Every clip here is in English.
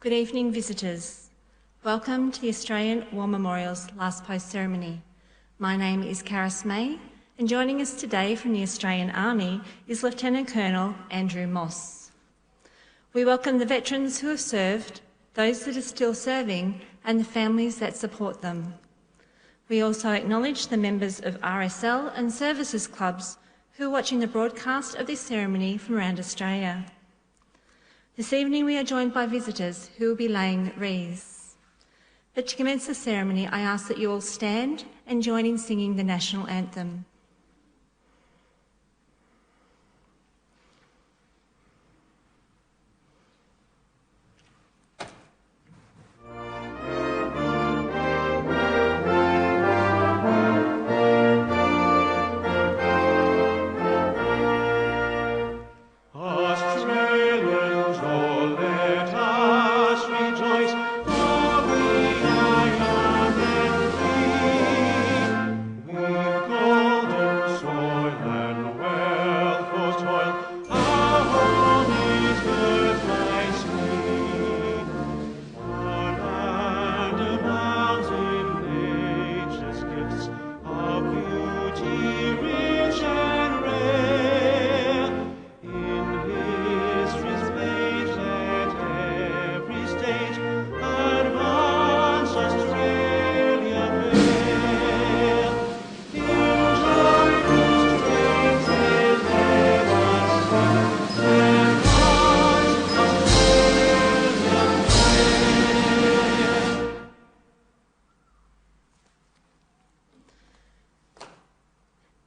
Good evening, visitors. Welcome to the Australian War Memorial's Last Post ceremony. My name is Karis May, and joining us today from the Australian Army is Lieutenant Colonel Andrew Moss. We welcome the veterans who have served, those that are still serving, and the families that support them. We also acknowledge the members of RSL and services clubs who are watching the broadcast of this ceremony from around Australia. This evening we are joined by visitors who will be laying wreaths. But to commence the ceremony, I ask that you all stand and join in singing the national anthem.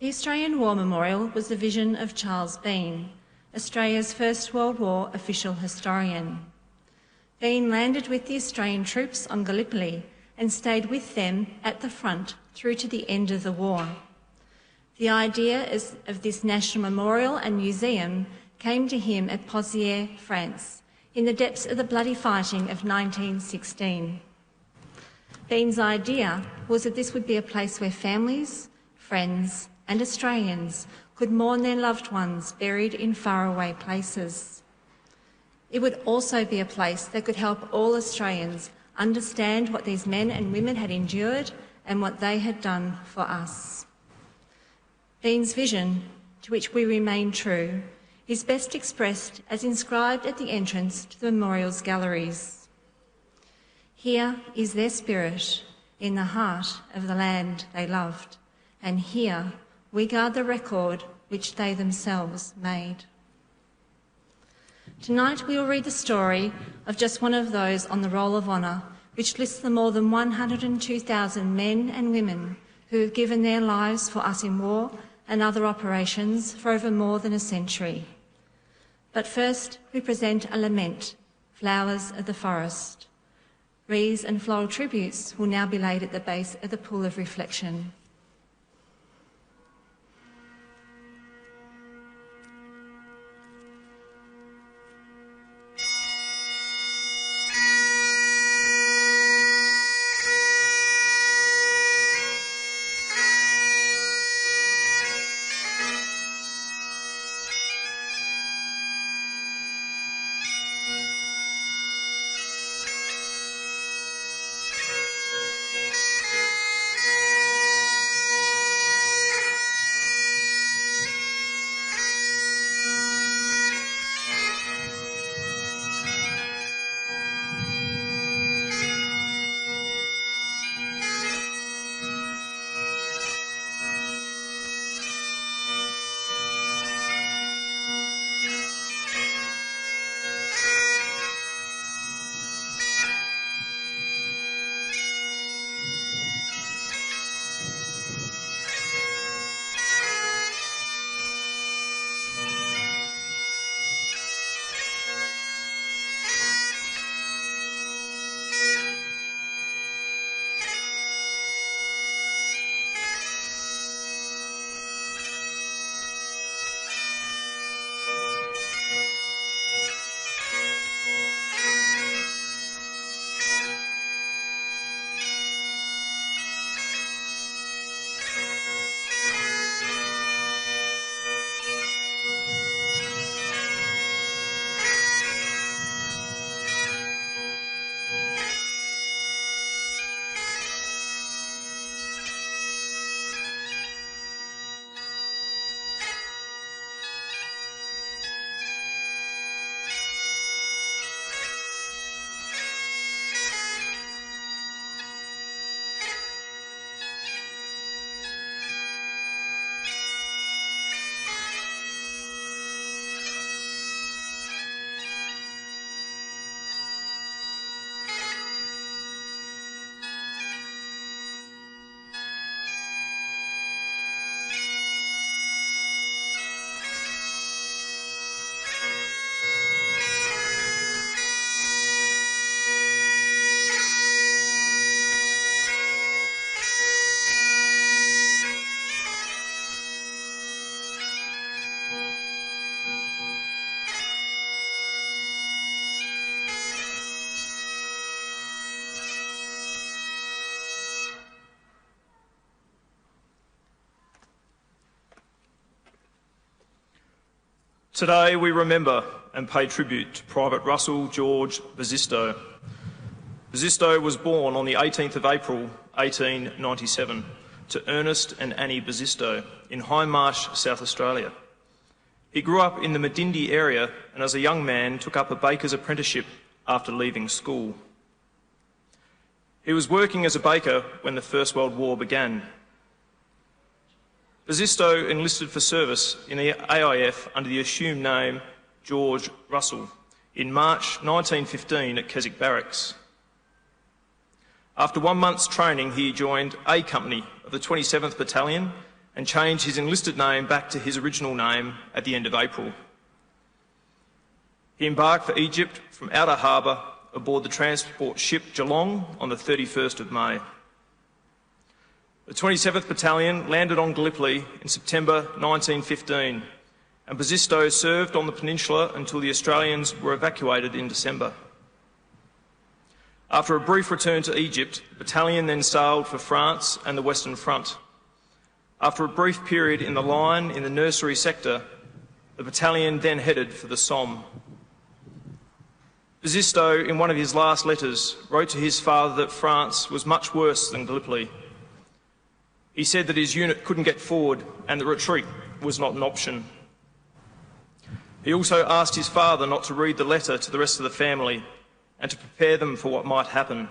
The Australian War Memorial was the vision of Charles Bean, Australia's First World War official historian. Bean landed with the Australian troops on Gallipoli and stayed with them at the front through to the end of the war. The idea of this national memorial and museum came to him at Pozières, France, in the depths of the bloody fighting of 1916. Bean's idea was that this would be a place where families, friends, and Australians could mourn their loved ones buried in faraway places. It would also be a place that could help all Australians understand what these men and women had endured and what they had done for us. Bean's vision, to which we remain true, is best expressed as inscribed at the entrance to the memorial's galleries. Here is their spirit in the heart of the land they loved, and here we guard the record which they themselves made. Tonight we will read the story of just one of those on the Roll of Honour, which lists the more than 102,000 men and women who have given their lives for us in war and other operations for over more than a century. But first we present a lament, Flowers of the Forest. Wreaths and floral tributes will now be laid at the base of the pool of reflection. Today we remember and pay tribute to Private Russell George Basisto. Basisto was born on the 18th of April 1897 to Ernest and Annie Basisto in Hindmarsh, South Australia. He grew up in the Medindi area and as a young man took up a baker's apprenticeship after leaving school. He was working as a baker when the First World War began. Basisto enlisted for service in the AIF under the assumed name George Russell in March 1915 at Keswick Barracks. After 1 month's training, he joined A Company of the 27th Battalion and changed his enlisted name back to his original name at the end of April. He embarked for Egypt from Outer Harbour aboard the transport ship Geelong on the 31st of May. The 27th Battalion landed on Gallipoli in September 1915 and Basisto served on the peninsula until the Australians were evacuated in December. After a brief return to Egypt, the battalion then sailed for France and the Western Front. After a brief period in the line in the nursery sector, the battalion then headed for the Somme. Basisto, in one of his last letters, wrote to his father that France was much worse than Gallipoli. He said that his unit couldn't get forward and the retreat was not an option. He also asked his father not to read the letter to the rest of the family and to prepare them for what might happen.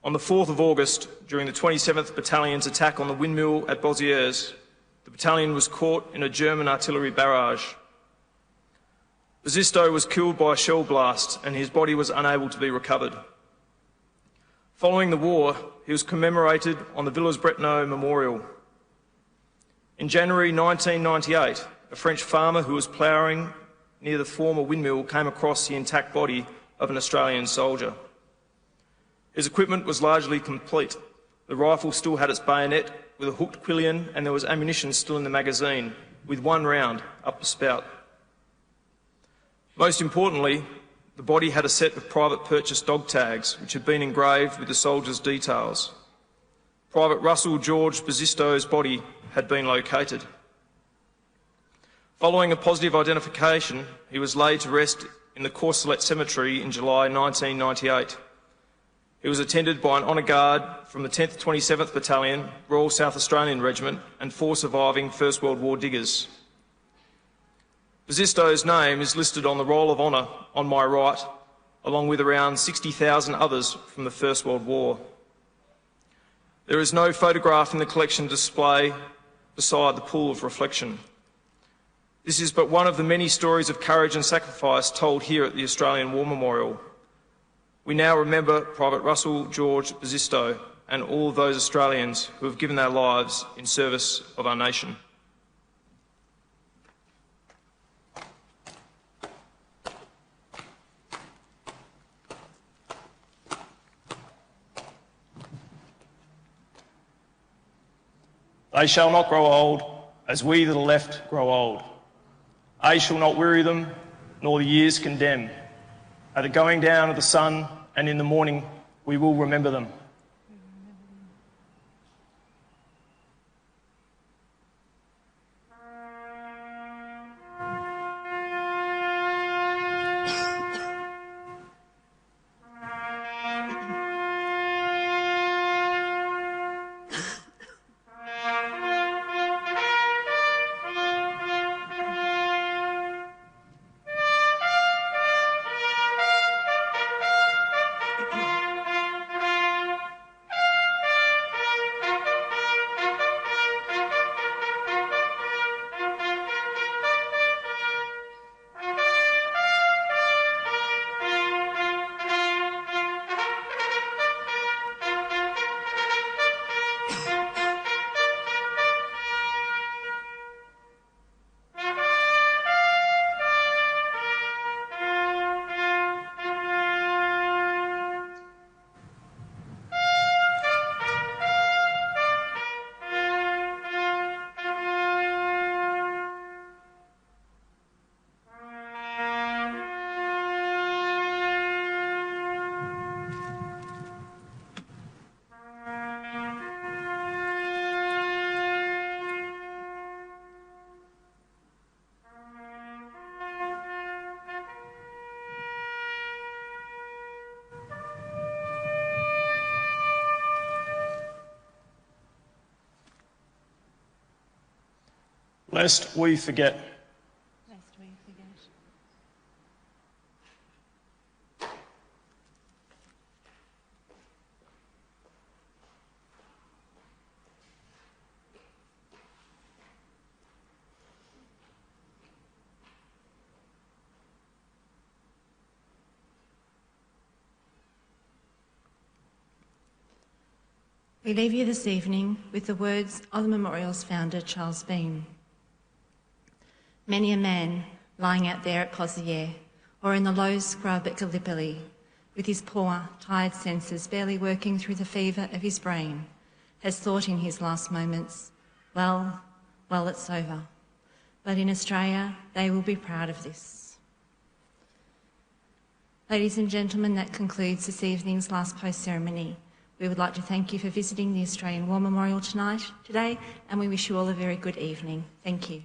On the 4th of August, during the 27th Battalion's attack on the windmill at Bozieres, the battalion was caught in a German artillery barrage. Basisto was killed by a shell blast and his body was unable to be recovered. Following the war, he was commemorated on the Villers-Bretonneux Memorial. In January 1998, a French farmer who was ploughing near the former windmill came across the intact body of an Australian soldier. His equipment was largely complete. The rifle still had its bayonet with a hooked quillion and there was ammunition still in the magazine, with 1 round up the spout. Most importantly, the body had a set of private purchase dog tags which had been engraved with the soldier's details. Private Russell George Basisto's body had been located. Following a positive identification, he was laid to rest in the Courcelette Cemetery in July 1998. He was attended by an honour guard from the 10th 27th Battalion, Royal South Australian Regiment and 4 surviving First World War diggers. Basisto's name is listed on the Roll of Honour on my right, along with around 60,000 others from the First World War. There is no photograph in the collection display beside the pool of reflection. This is but one of the many stories of courage and sacrifice told here at the Australian War Memorial. We now remember Private Russell George Basisto and all of those Australians who have given their lives in service of our nation. They shall not grow old, as we that are left grow old. Age shall not weary them, nor the years condemn. At the going down of the sun and in the morning we will remember them. Lest we forget. We leave you this evening with the words of the memorial's founder, Charles Bean. Many a man lying out there at Cosier or in the low scrub at Gallipoli, with his poor, tired senses barely working through the fever of his brain, has thought in his last moments, well, it's over. But in Australia, they will be proud of this. Ladies and gentlemen, that concludes this evening's last post ceremony. We would like to thank you for visiting the Australian War Memorial today, and we wish you all a very good evening. Thank you.